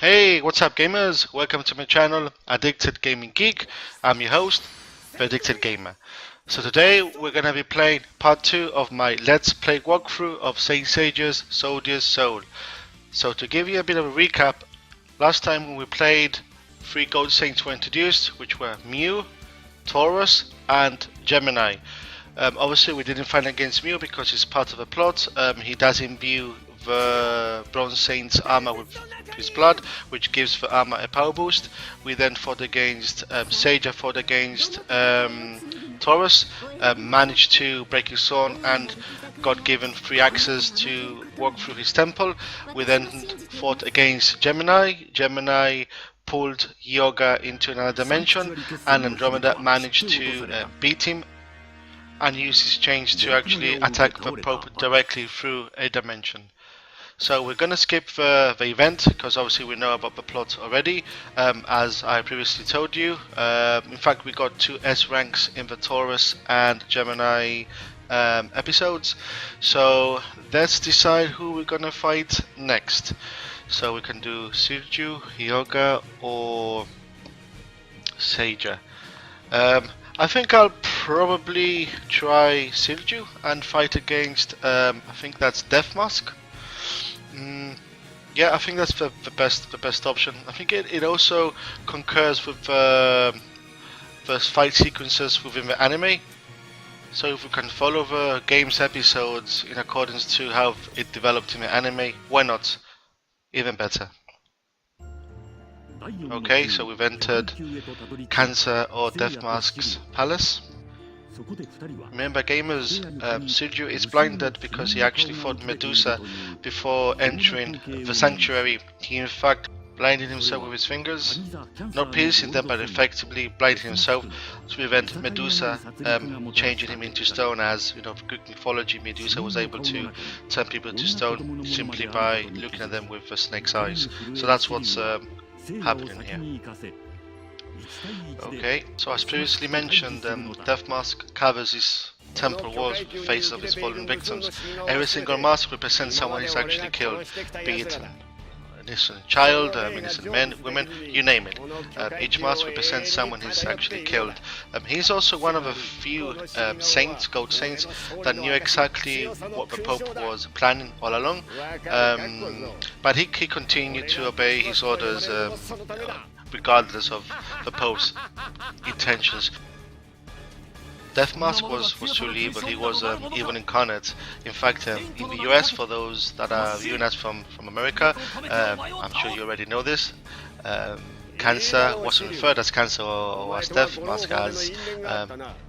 Hey, what's up gamers? Welcome to my channel, Addicted Gaming Geek. I'm your host, The Addicted Gamer. So today we're gonna be playing part 2 of my Let's Play walkthrough of Saint Seiya's Soldier's Soul. So to give you a bit of a recap, last time when we played, 3 Gold Saints were introduced, which were Mew, Taurus and Gemini. Obviously we didn't fight against Mew because he's part of the plot. He does imbue the Bronze Saint's armor with his blood, which gives the armor a power boost. We then fought against Seiya, fought against Taurus, managed to break his sword and got given free access to walk through his temple. We then fought against Gemini. Gemini pulled Yoga into another dimension, and Andromeda managed to beat him and use his change to actually attack the Pope directly through a dimension. So we're going to skip the event because obviously we know about the plot already, as I previously told you. In fact, we got 2 S ranks in the Taurus and Gemini episodes. So let's decide who we're going to fight next. So we can do Sirju, Hyoga or Seiya. I think I'll probably try Sirju and fight against, I think that's Death Mask. Yeah, I think that's the best option. I think it also concurs with the fight sequences within the anime. So if we can follow the game's episodes in accordance to how it developed in the anime, why not? Even better. Okay, so we've entered Cancer or Death Mask's palace. Remember gamers, Sirju is blinded because he actually fought Medusa before entering the sanctuary. He in fact blinded himself with his fingers, not piercing them but effectively blinded himself to prevent Medusa changing him into stone, as you know, for Greek mythology Medusa was able to turn people to stone simply by looking at them with the snake's eyes. So that's what's happening here. Okay, so as previously mentioned, Death Mask covers his temple walls with the faces of his fallen victims. Every single mask represents someone he's actually killed, be it an innocent child, innocent men, women, you name it. Each mask represents someone he's actually killed. He's also one of a few saints, gold saints, that knew exactly what the Pope was planning all along, but he continued to obey his orders regardless of the Pope's intentions. Death Mask was truly evil. He was evil incarnate. In fact, in the US, for those that are viewing us from America, I'm sure you already know this, Cancer wasn't referred as Cancer or as Death Mask, as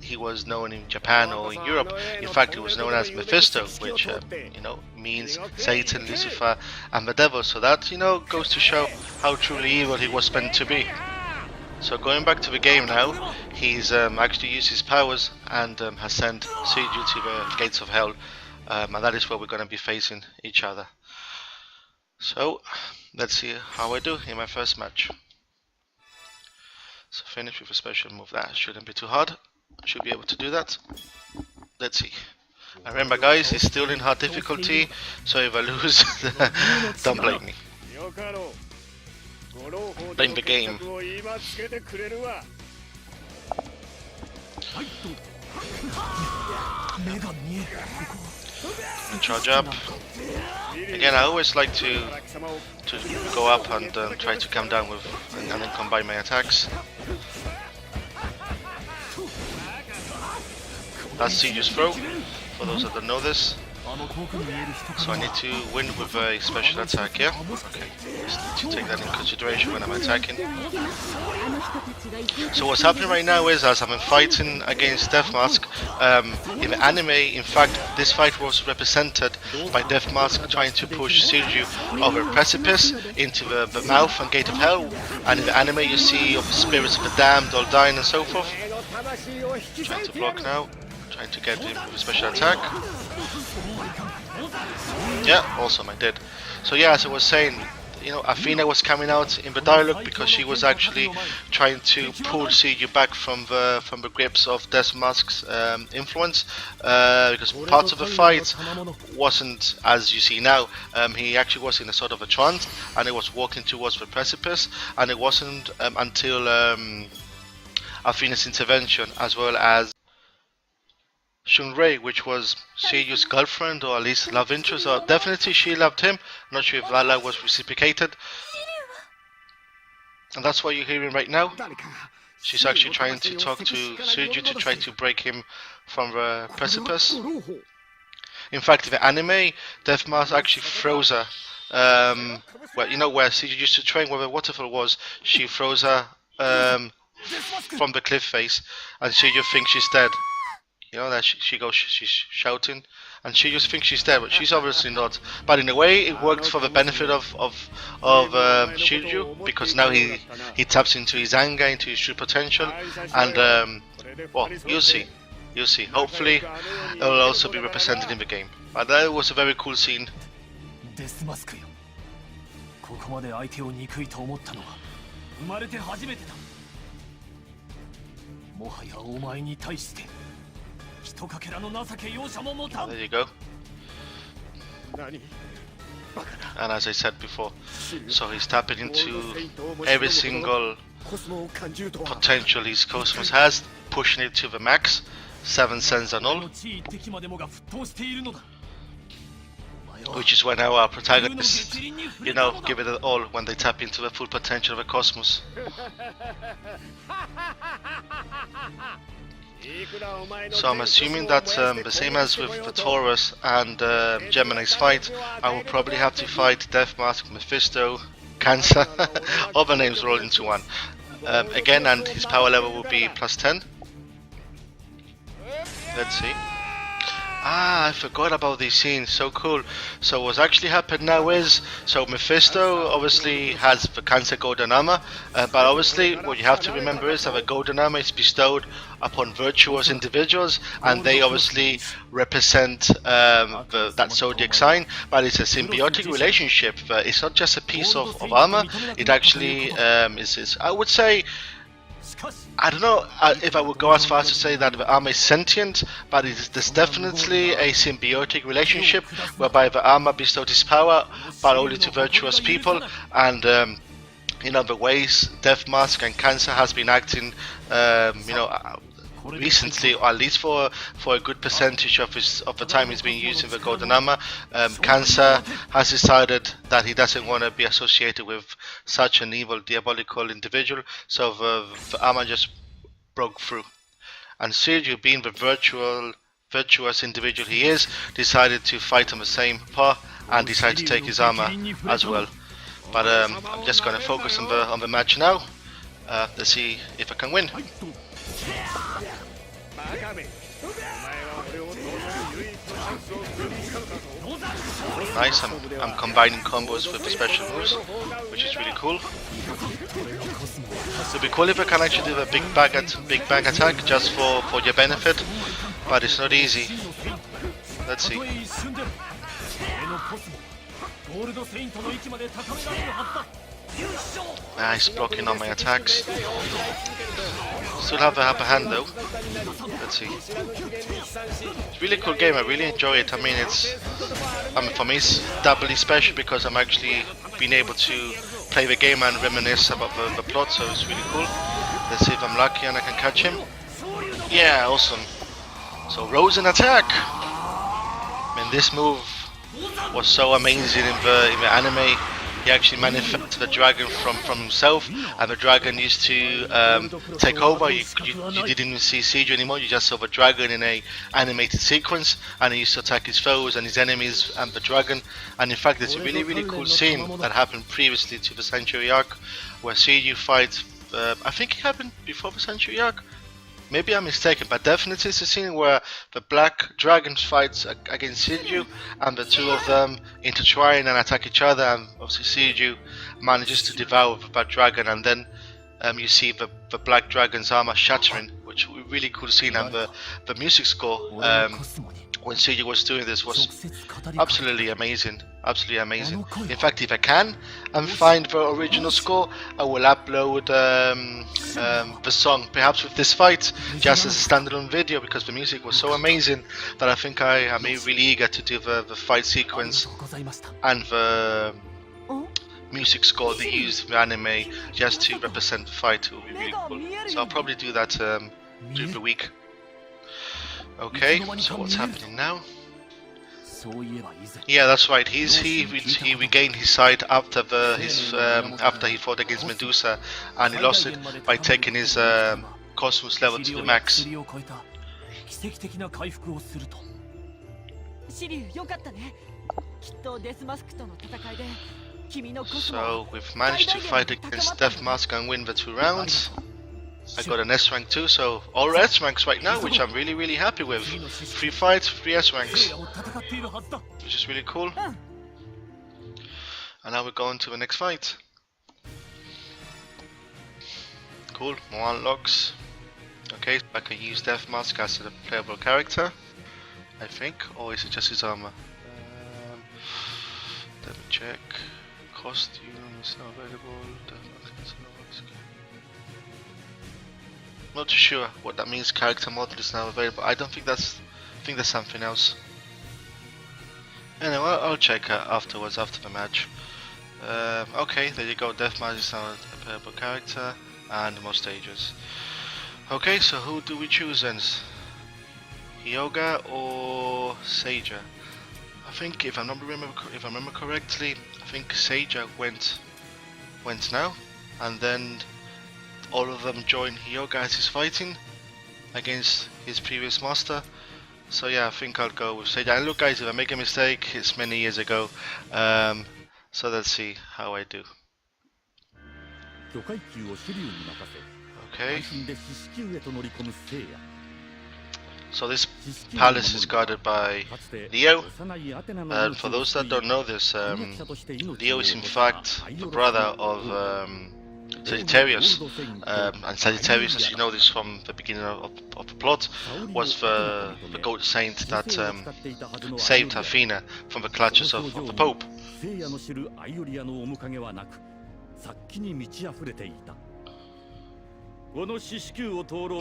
he was known in Japan or in Europe. In fact, he was known as Mephisto, which you know, means Satan, Lucifer, and the devil. So that, you know, goes to show how truly evil he was meant to be. So going back to the game now, he's actually used his powers and has sent Sirju to the gates of hell, and that is where we're going to be facing each other. So let's see how I do in my first match. So finish with a special move. That shouldn't be too hard. I should be able to do that. Let's see. And remember guys, it's still in hard difficulty, so if I lose, don't blame me. Blame the game. And charge up. Again, I always like to go up and try to come down with and then combine my attacks. That's Seiju's throw, for those that don't know this. So I need to win with a special attack, yeah? Okay, just need to take that in consideration when I'm attacking. So what's happening right now is, as I'm fighting against Death Mask, in the anime, in fact, this fight was represented by Death Mask trying to push Sirju over a precipice into the mouth and gate of hell, and in the anime you see of the spirits of the damned all dying and so forth. Trying to block now. Trying to get him with a special attack. Yeah, awesome, I did. So yeah, as I was saying, you know, Athena was coming out in the dialogue because she was actually trying to pull Seiju back from the grips of Deathmask's influence, because parts of the fight wasn't as you see now. He actually was in a sort of a trance, and he was walking towards the precipice, and it wasn't until Athena's intervention, as well as Shunrei, which was Seiju's girlfriend, or at least love interest, or definitely she loved him. Not sure if that love was reciprocated. And that's what you're hearing right now. She's actually trying to talk to Seiju to try to break him from the precipice. In fact, in the anime, Deathmask actually froze her. Well, you know where Seiju used to train, where the waterfall was, she froze her from the cliff face, and Seiju thinks she's dead. You know, that she's shouting, and she just thinks she's dead, but she's obviously not. But in a way, it worked for the benefit of Seiju, because now he taps into his anger, into his true potential, and well, you'll see. Hopefully, it will also be represented in the game. But that was a very cool scene. There you go. And as I said before, so he's tapping into every single potential his Cosmos has, pushing it to the max. 7 cents and all, which is when our protagonists, you know, give it all when they tap into the full potential of the Cosmos. So I'm assuming that the same as with the Taurus and Gemini's fight, I will probably have to fight Deathmask, Mephisto, Cancer, all the names rolled into one. Again, and his power level will be +10. Let's see. I forgot about these scenes, so cool. So what's actually happened now is, so Mephisto obviously has the Cancer Golden Armor, but obviously what you have to remember is that the Golden Armor is bestowed upon virtuous individuals, and they obviously represent that zodiac sign, but it's a symbiotic relationship. It's not just a piece of armor, it actually is, I would say, I don't know if I would go as far as to say that the armor is sentient, but there's definitely a symbiotic relationship whereby the armor bestowed its power, but only to virtuous people, and in other ways, Deathmask and Cancer has been acting, you know, recently, or at least for a good percentage of the time he's been using the Golden Armor. Cancer has decided that he doesn't want to be associated with such an evil, diabolical individual, so the armor just broke through. And Seiju, being the virtuous individual he is, decided to fight on the same path and decided to take his armor as well. But I'm just going to focus on the match now. Let's see if I can win. Nice, I'm combining combos with the special moves, which is really cool. It would be cool if I can actually do a big bag attack just for your benefit, but it's not easy. Let's see. Nice blocking on my attacks. Still have the upper hand though. Let's see. It's a really cool game, I really enjoy it. I mean, for me it's doubly special because I'm actually being able to play the game and reminisce about the plot, so it's really cool. Let's see if I'm lucky and I can catch him. Yeah, awesome. So Rosen attack! I mean, this move was so amazing in the anime. He actually manifested the dragon from himself, and the dragon used to take over. You didn't even see Seiju anymore, you just saw the dragon in a animated sequence, and he used to attack his foes and his enemies and the dragon. And in fact, there's a really cool scene that happened previously to the Sanctuary arc, where Seiju fights, I think it happened before the Sanctuary arc? Maybe I'm mistaken, but definitely it's a scene where the Black Dragon fights against Seiju, and the two of them intertwine and attack each other, and obviously Seiju manages to devour the Black Dragon, and then you see the Black Dragon's armor shattering, which which was really cool scene, and the music score when Seiji was doing this was absolutely amazing. Absolutely amazing. In fact, if I can and find the original score, I will upload the song, perhaps with this fight, just as a standalone video, because the music was so amazing that I think I am really eager to do the fight sequence and the music score they used in the anime just to represent the fight. It will be really cool. So I'll probably do that during the week. Okay, so what's happening now? Yeah, that's right. He regained his sight after after he fought against Medusa, and he lost it by taking his cosmos level to the max. So we've managed to fight against Death Mask and win the 2 rounds. I got an S rank too, so all S ranks right now, which I'm really happy with. 3 fights, 3 S ranks, which is really cool. And now we're going to the next fight. Cool, more unlocks. Okay, so I can use Death Mask as a playable character, I think, or is it just his armor? Let me check. Costume is not available. Death Mask is not available. Not too sure what that means. Character model is now available. I don't think that's. I think that's something else. Anyway, I'll check afterwards after the match. Okay, there you go. Death Mask is now a playable character and more stages. Okay, so who do we choose then? Hyoga or Seiya? I think if I remember correctly, I think Seiya went now, and then all of them join Hyoga as he's fighting against his previous master. So yeah, I think I'll go with Seiya. And look guys, if I make a mistake, it's many years ago. So let's see how I do. Okay. So this palace is guarded by Leo. For those that don't know this, Leo is in fact the brother of Sagittarius, and Sagittarius, as you know this from the beginning of the plot, was the goat saint that saved Athena from the clutches of the Pope.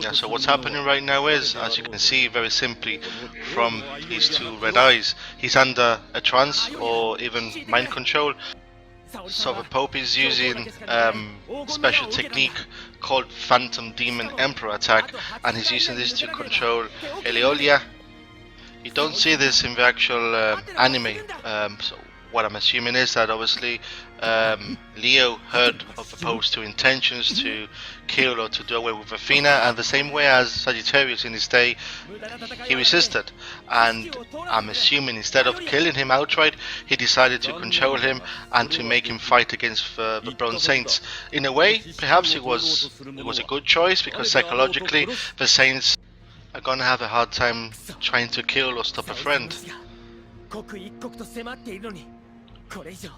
Yeah, so what's happening right now is, as you can see very simply from these 2 red eyes, he's under a trance or even mind control. So the Pope is using special technique called Phantom Demon Emperor attack, and he's using this to control Eleolia. You don't see this in the actual anime, so what I'm assuming is that obviously Leo heard of the Pope's 2 intentions to kill or to do away with Athena, and the same way as Sagittarius in his day, he resisted, and I'm assuming instead of killing him outright, he decided to control him and to make him fight against the Bronze Saints. In a way, perhaps it was a good choice, because psychologically the Saints are gonna have a hard time trying to kill or stop a friend. He's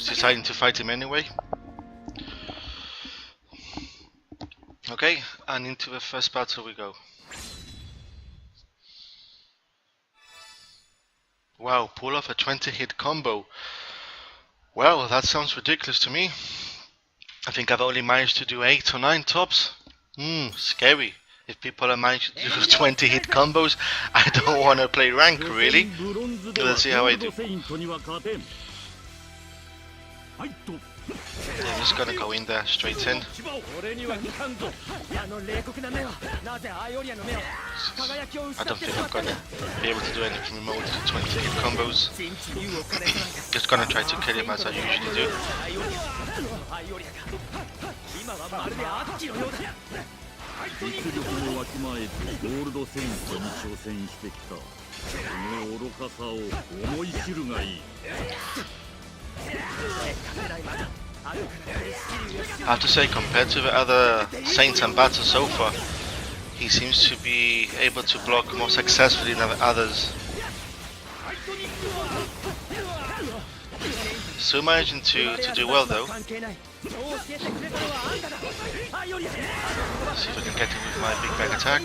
deciding to fight him anyway. Okay, and into the first battle we go. Wow, pull off a 20-hit combo. Well, that sounds ridiculous to me. I think I've only managed to do 8 or 9 tops. Scary. If people are managed to do 20-hit combos, I don't want to play rank, really. Let's see how I do. I'm just gonna go in there, straight in. I don't think I'm gonna be able to do anything remote to 20-hit combos. Just gonna try to kill him as I usually do. I have to say, compared to the other Saints and battles so far, he seems to be able to block more successfully than others. Still managing to do well though. See if I can get him with my big bang attack.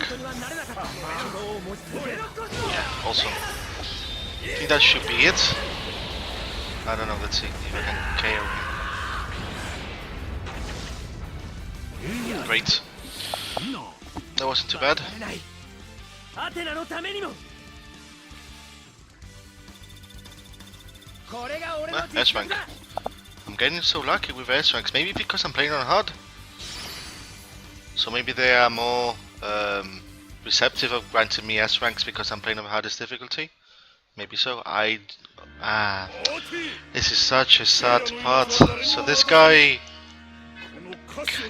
Yeah, awesome. I think that should be it. I don't know, let's see if I can KO him. Great. That wasn't too bad. S-rank. I'm getting so lucky with S-ranks, maybe because I'm playing on hard. So maybe they are more receptive of granting me S-ranks because I'm playing on hardest difficulty. Maybe so. This is such a sad part. So this guy,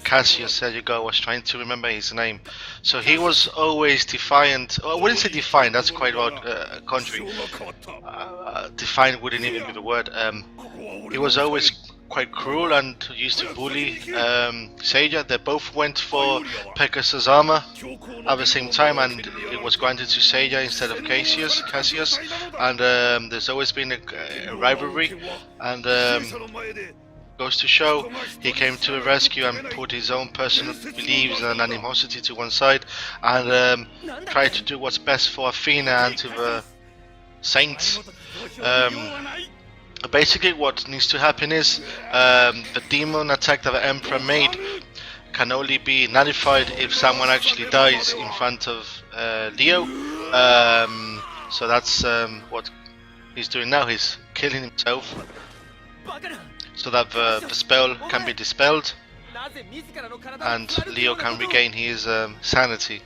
Cassius, there you go, I was trying to remember his name. So he was always defiant. Oh, I wouldn't say defiant, that's quite odd country. Defiant wouldn't even be the word. He was always quite cruel and used to bully Seiya. They both went for Pegasus' armor at the same time, and it was granted to Seiya instead of Cassius. And there's always been a rivalry, and goes to show he came to the rescue and put his own personal beliefs and animosity to one side, and tried to do what's best for Athena and to the Saints. Basically what needs to happen is the demon attack that the Emperor made can only be nullified if someone actually dies in front of Leo. So that's what he's doing now, he's killing himself so that the spell can be dispelled and Leo can regain his sanity.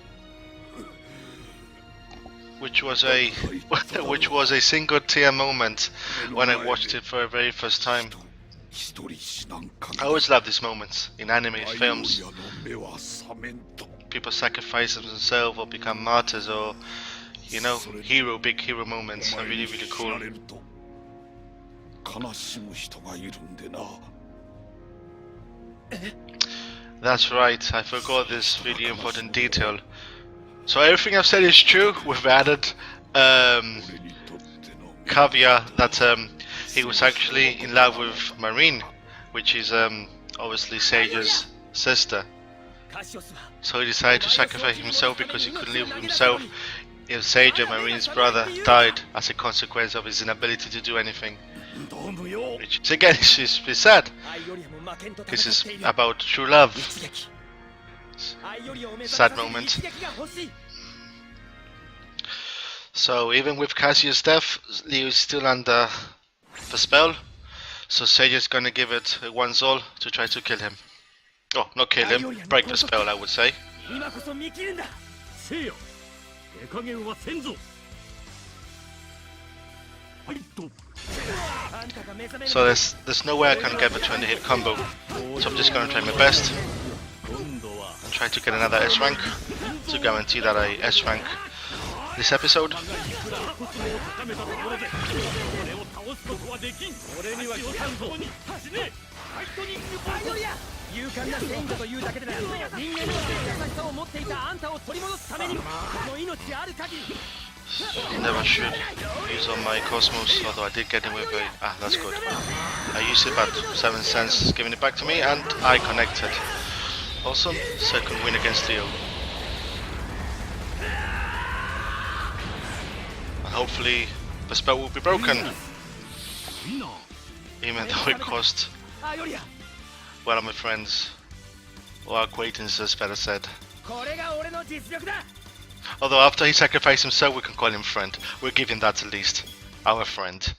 Which was a single tear moment when I watched it for the very first time. I always love these moments in anime films. People sacrifice themselves or become martyrs, or you know, big hero moments are really cool. That's right, I forgot this really important detail. So everything I've said is true. We've added caveat that he was actually in love with Marine, which is obviously Seiya's sister. So he decided to sacrifice himself because he couldn't live with himself if Seiya, Marine's brother, died as a consequence of his inability to do anything. Which again is sad. This is about true love. Sad moment. So even with Cassius' death, Leo is still under the spell. So Seiya's gonna give it one's all to try to kill him. Oh, not kill him, break the spell, I would say. So there's no way I can get the 20-hit combo. So I'm just gonna try my best and try to get another S rank to guarantee that I S rank this episode. Never should use on my Cosmos, although I did get him with a... that's good. I used it about 7 cents, giving it back to me, and I connected. Awesome, second win against Leo. And hopefully the spell will be broken. Even though it cost... well, my friends, or acquaintances, better said. Although after he sacrificed himself, we can call him friend. We'll give him that at least. Our friend.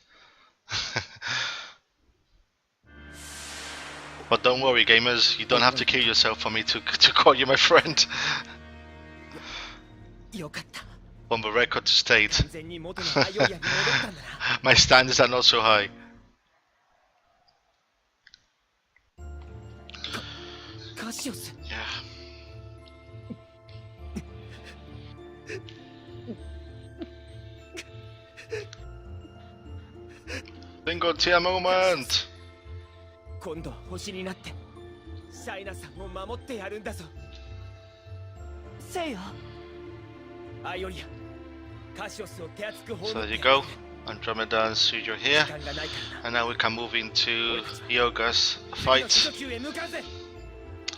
But don't worry, gamers, you don't have to kill yourself for me to call you my friend. On the record to state, my standards are not so high. Yeah. Bingo tier moment! So there you go. Andromeda and Sujo here, and now we can move into Hyoga's fight.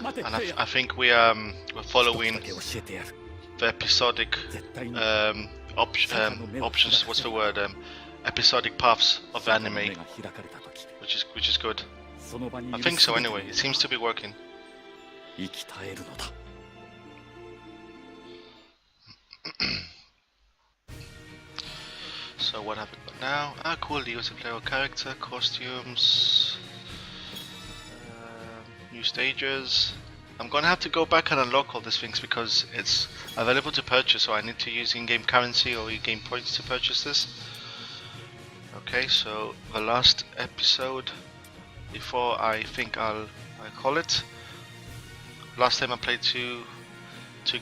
And I think we're following the episodic options. What's the word? Episodic paths of the anime, which is good. I think so. Anyway, it seems to be working. So what happened now? Ah, cool. The user player character, costumes, new stages. I'm gonna have to go back and unlock all these things because it's available to purchase, so I need to use in-game currency or in-game points to purchase this. Okay, so the last episode before I think I'll call it. Last time I played two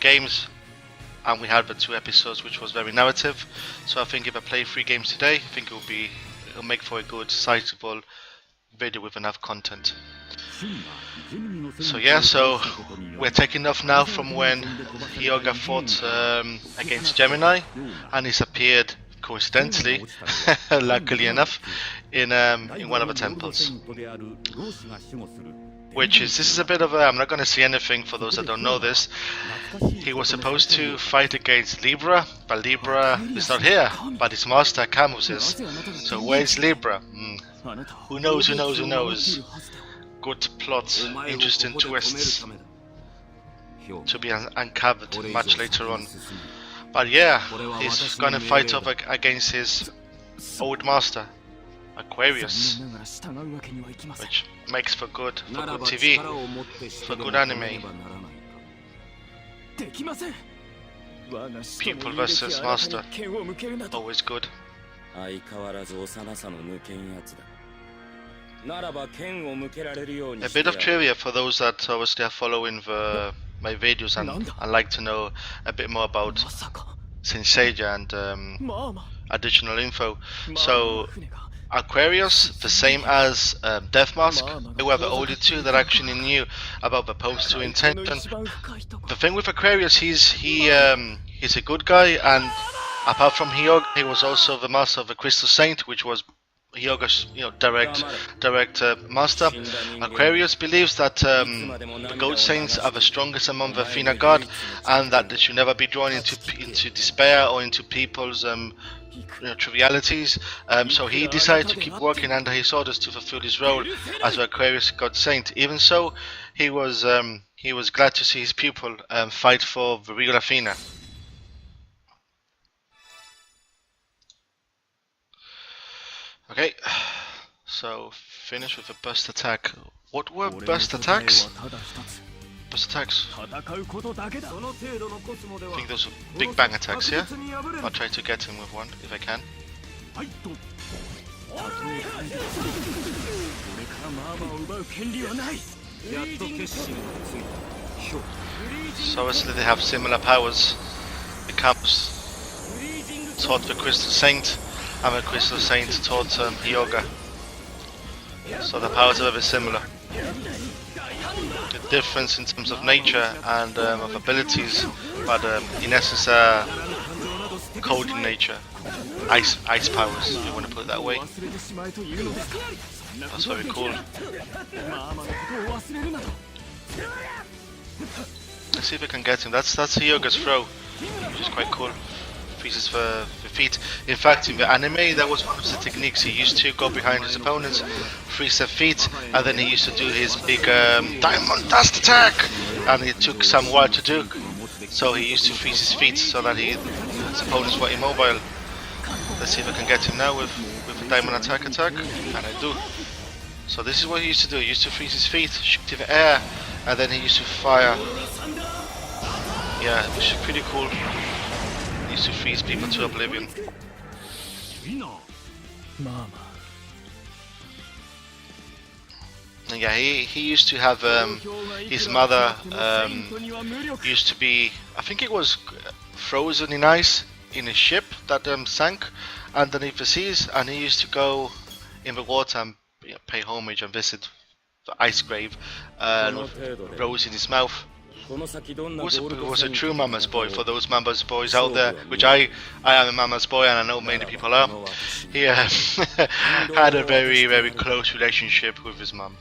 games, and we had the 2 episodes, which was very narrative. So I think if I play 3 games today, I think it'll make for a good, sizable video with enough content. So yeah, so we're taking off now from when Hyoga fought against Gemini, and he's appeared coincidentally, luckily enough, in one of the temples. This is a bit of a, I'm not going to say anything for those that don't know this. He was supposed to fight against Libra, but Libra is not here, but his master Camus is. So where's Libra? Who knows, who knows, who knows? Good plot, interesting twists to be uncovered much later on. But yeah, he's gonna fight off against his old master, Aquarius, which makes for good TV, for good anime. Pupil versus master, always good. A bit of trivia for those that obviously are following my videos and like to know a bit more about Saint Seiya and additional info. So Aquarius, the same as Death Mask, they were the only 2 that actually knew about the post-2 intention. The thing with Aquarius, he's a good guy, and apart from Hyoga, he was also the master of the Crystal Saint, which was Hyoga's direct master. Aquarius believes that the Goat Saints are the strongest among the Athena God, and that they should never be drawn into despair or into people's trivialities. So he decided to keep working under his orders to fulfill his role as the Aquarius God Saint. Even so, he was glad to see his pupil fight for the real Athena. Okay, so finish with a burst attack. What were burst attacks? Burst attacks. I think those are big bang attacks, yeah? I'll try to get him with one if I can. So obviously they have similar powers. The Camus taught the Crystal Saint, and the Crystal Saint taught Hyoga. So the powers are very similar. The difference in terms of nature and of abilities, but in essence cold in nature. Ice powers, if you want to put it that way. That's very cool. Let's see if I can get him. That's Hyoga's throw, which is quite cool. Freezes the feet. In fact, in the anime, that was one of the techniques. He used to go behind his opponents, freeze their feet, and then he used to do his big Diamond Dust attack, and it took some while to do. So he used to freeze his feet so that his opponents were immobile. Let's see if I can get him now with a Diamond attack, and I do. So this is what he used to do. He used to freeze his feet, shoot in the air, and then he used to fire. Yeah, which is pretty cool. To freeze people to oblivion. And yeah, he used to have his mother used to be, I think it was frozen in ice in a ship that sank underneath the seas, and he used to go in the water and pay homage and visit the ice grave with rose in his mouth. was a true mama's boy for those mama's boys out there, which I am a mama's boy and I know many people are. He had a very, very close relationship with his mum.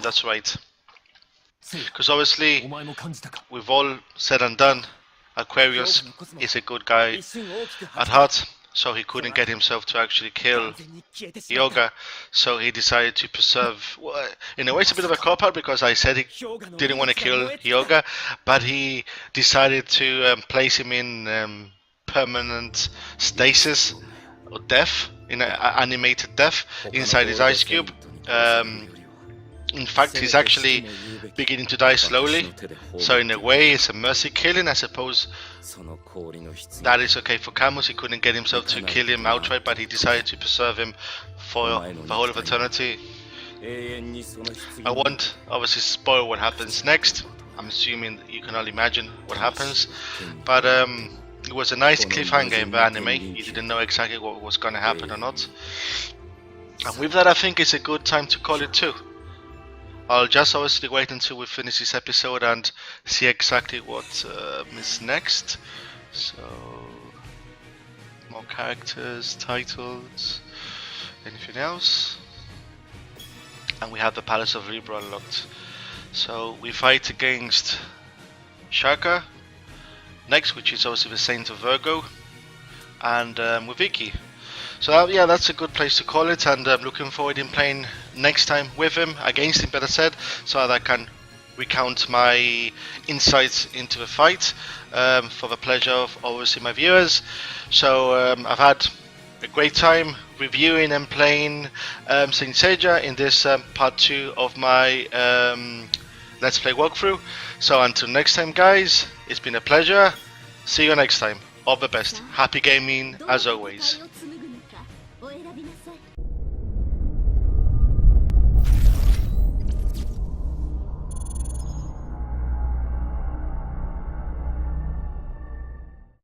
That's right. Because obviously, we've all said and done, Aquarius is a good guy at heart, so he couldn't get himself to actually kill Hyuga, so he decided to preserve. Well, in a way, it's a bit of a cop-out because I said he didn't want to kill Hyuga, but he decided to place him in permanent stasis or death, in animated death, inside his ice cube. In fact, he's actually beginning to die slowly, so in a way it's a mercy killing. I suppose that is okay for Camus. He couldn't get himself to kill him outright, but he decided to preserve him for the whole of eternity. I won't obviously spoil what happens next. I'm assuming you can all imagine what happens, but it was a nice cliffhanger in the anime. You didn't know exactly what was going to happen or not, and with that I think it's a good time to call it too. I'll just obviously wait until we finish this episode and see exactly what is next. So, more characters, titles, anything else. And we have the Palace of Libra unlocked. So we fight against Shaka next, which is obviously the Saint of Virgo, and with Iki. So yeah, that's a good place to call it, and I'm looking forward in playing next time with him, against him better said, so that I can recount my insights into the fight for the pleasure of obviously my viewers. So I've had a great time reviewing and playing Saint Seiya in this part 2 of my Let's Play walkthrough. So until next time guys, it's been a pleasure. See you next time. All the best. Happy gaming as always.